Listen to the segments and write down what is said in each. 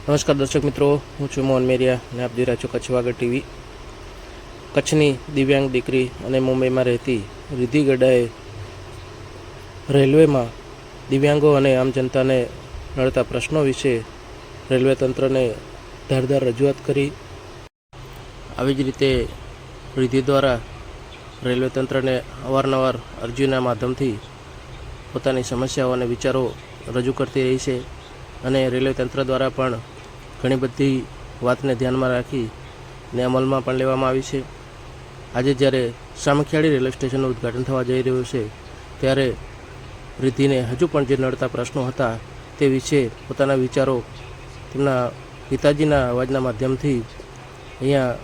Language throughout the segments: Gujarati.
નમસ્કાર દર્શક મિત્રો, હું છું મોહન મેરિયા અને આપ જોઈ રહ્યા છો કચ્છ વાગડ ટીવી. કચ્છની દિવ્યાંગ દીકરી અને મુંબઈમાં રહેતી રિદ્ધિ ગડાએ રેલવેમાં દિવ્યાંગો અને આમ જનતાને નડતા પ્રશ્નો વિશે રેલવે તંત્રને ધારદાર રજૂઆત કરી. આવી જ રીતે રિદ્ધિ દ્વારા રેલવે તંત્રને અવારનવાર અરજીના માધ્યમથી પોતાની સમસ્યાઓ અને વિચારો રજૂ કરતી રહી છે અને રેલવે તંત્ર દ્વારા પણ ઘણી બધી વાતને ધ્યાનમાં રાખીને અમલમાં પણ લેવામાં આવી છે. આજે જ્યારે સામખિયાળી રેલવે સ્ટેશનનું ઉદ્ઘાટન થવા જઈ રહ્યું છે ત્યારે રિદ્ધિને હજુ પણ જે નડતા પ્રશ્નો હતા તે વિશે પોતાના વિચારો તેમના પિતાજીના અવાજના માધ્યમથી અહીંયા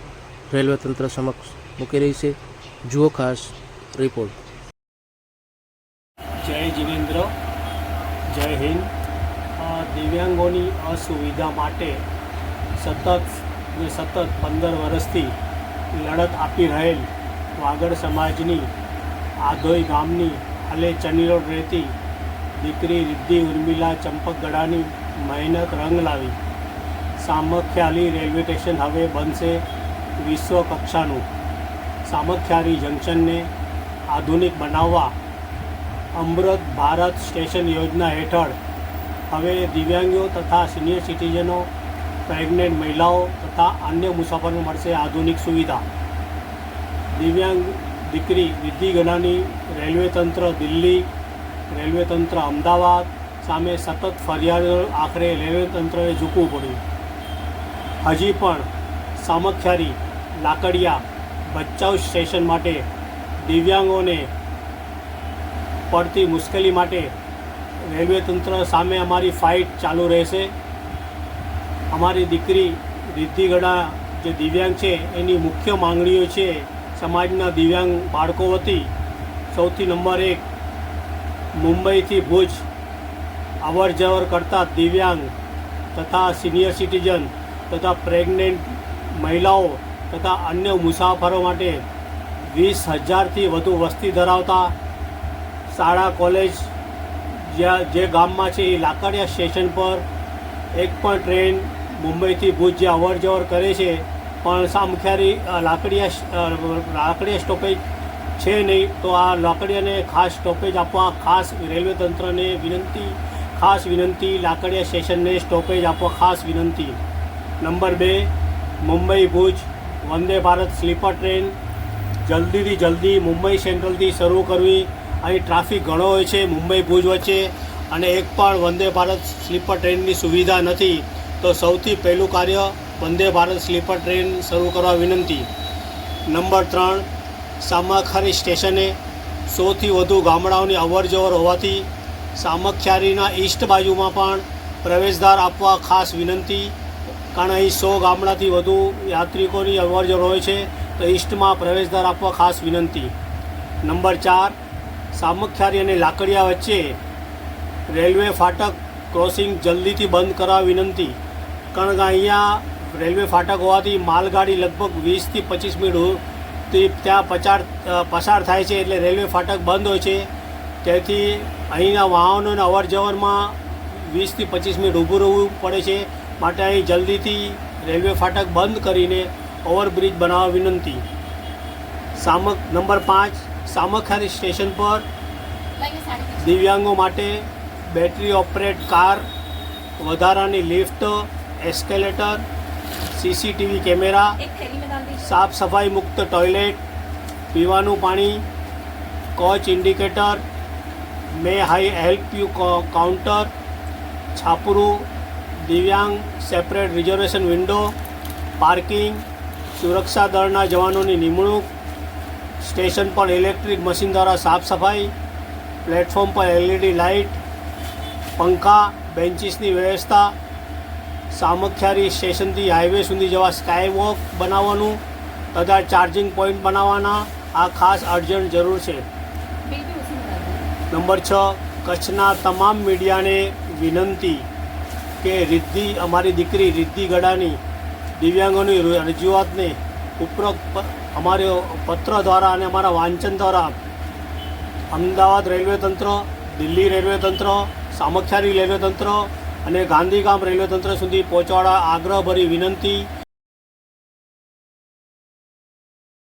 રેલવે તંત્ર સમક્ષ મૂકી રહી છે. જુઓ ખાસ રિપોર્ટ. જય જીનેન્દ્ર, જય હિન્દ. દિવ્યાંગોની અસુવિધા માટે સતત 15 વર્ષથી લડત આપી રહેલ વાગડ સમાજની આધોઈ ગામની હાલે ચની રોડ રહેતી દીકરી રિદ્ધિ ઉર્મિલા ચંપક ગડાની મહેનત રંગ લાવી. સામખિયાળી રેલવે સ્ટેશન હવે બનશે વિશ્વ કક્ષાનું. સામખિયાળી જંકશનને આધુનિક બનાવવા અમૃત ભારત સ્ટેશન યોજના હેઠળ હવે દિવ્યાંગો તથા સિનિયર સિટીઝનો, પ્રેગ્નેન્ટ મહિલાઓ તથા અન્ય મુસાફરોને મળશે આધુનિક સુવિધા. દિવ્યાંગ દીકરી રિદ્ધિ ગડાની રેલવે તંત્ર દિલ્હી, રેલવે તંત્ર અમદાવાદ સામે સતત ફરિયાદો આખરે રેલવે તંત્રએ ઝૂકવું પડ્યું. હજી પણ સામખિયાળી લાકડિયા ભચાઉ સ્ટેશન માટે દિવ્યાંગોને પડતી મુશ્કેલી માટે રેલવે તંત્ર સામે અમારી ફાઇટ ચાલુ રહેશે. અમારી દીકરી રિદ્ધિ ગડા જે દિવ્યાંગ છે એની મુખ્ય માંગણીઓ છે સમાજના દિવ્યાંગ બાળકો વતી. સૌથી નંબર 1, મુંબઈથી ભુજ અવર જવર કરતા દિવ્યાંગ તથા સિનિયર સિટીઝન તથા પ્રેગ્નેન્ટ મહિલાઓ તથા અન્ય મુસાફરો માટે 20,000થી વધુ વસ્તી ધરાવતા શાળા કોલેજ જે ગામમાં છે એ લાકડિયા સ્ટેશન પર એક પણ ટ્રેન મુંબઈથી ભુજ જે અવર જવર કરે છે પણ સામખિયાળી લાકડિયા સ્ટોપેજ છે નહીં. તો આ લાકડિયાને ખાસ સ્ટોપેજ આપવા ખાસ રેલવે તંત્રને વિનંતી, ખાસ વિનંતી. લાકડિયા સ્ટેશનને સ્ટોપેજ આપવા ખાસ વિનંતી. Number 2, Mumbai Bhuj Vande Bharat sleeper train જલ્દીથી જલ્દી મુંબઈ સેન્ટ્રલથી શરૂ કરવી. અહીં ટ્રાફિક ઘણો હોય છે મુંબઈ ભુજ વચ્ચે અને એક પણ વંદે ભારત સ્લીપર ટ્રેનની સુવિધા નથી. તો સૌથી પહેલું કાર્ય વંદે ભારત સ્લીપર ટ્રેન શરૂ કરવા વિનંતી. નંબર 3, સામખિયાળી સ્ટેશને 100થી વધુ ગામડાઓની અવર જવર હોવાથી સામખિયાળીના ઈસ્ટ બાજુમાં પણ પ્રવેશદ્વાર આપવા ખાસ વિનંતી. કારણ અહીં 100 ગામડાથી વધુ યાત્રિકોની અવર જવર હોય છે તો ઈસ્ટમાં પ્રવેશદ્વાર આપવા ખાસ વિનંતી. નંબર 4, સામખિયાળી અને લાકડિયા વચ્ચે રેલવે ફાટક ક્રોસિંગ જલ્દીથી બંધ કરવા વિનંતી. કારણ કે અહીંયા રેલવે ફાટક હોવાથી માલગાડી લગભગ 20થી 25 મિનિટથી ત્યાં પસાર થાય છે એટલે રેલવે ફાટક બંધ હોય છે. તેથી અહીંના વાહનોને અવર જવરમાં 20થી 25 મિનિટ ઊભું રહેવું પડે છે. માટે અહીં જલ્દીથી રેલવે ફાટક બંધ કરીને ઓવરબ્રિજ બનાવવા વિનંતી. નંબર 5, સામખિયાળી સ્ટેશન પર દિવ્યાંગો માટે બેટરી ઓપરેટ કાર, વધારાની લિફ્ટ, એસ્કેલેટર, CCTV કેમેરા, સાફ સફાઈ મુક્ત ટોયલેટ, પીવાનું પાણી, coach indicator, may I help you counter, છાપરું, દિવ્યાંગ સેપરેટ રિઝર્વેશન વિન્ડો, પાર્કિંગ, સુરક્ષા દળના જવાનોની નિમણૂક, સ્ટેશન પર ઇલેક્ટ્રિક મશીન દ્વારા સાફ સફાઈ, પ્લેટફોર્મ પર LED લાઇટ, પંખા, બેન્ચીસની વ્યવસ્થા, સામખિયાળી સ્ટેશનથી હાઈવે સુધી જવા સ્કાય વોક બનાવવાનું તથા ચાર્જિંગ પોઈન્ટ બનાવવાના આ ખાસ અર્જન્ટ જરૂર છે. નંબર 6, કચ્છના તમામ મીડિયાને વિનંતી કે અમારી દીકરી રિદ્ધિ ગડાની દિવ્યાંગોની રજૂઆતને ઉપરોક્ત અમારે પત્ર દ્વારા અને અમારા વાંચન દ્વારા અમદાવાદ રેલવે તંત્ર, દિલ્હી રેલવે તંત્ર, સામખિયાળી રેલવે તંત્ર અને ગાંધીગામ રેલવે તંત્ર સુધી પહોંચાડવા આગ્રહભરી વિનંતી.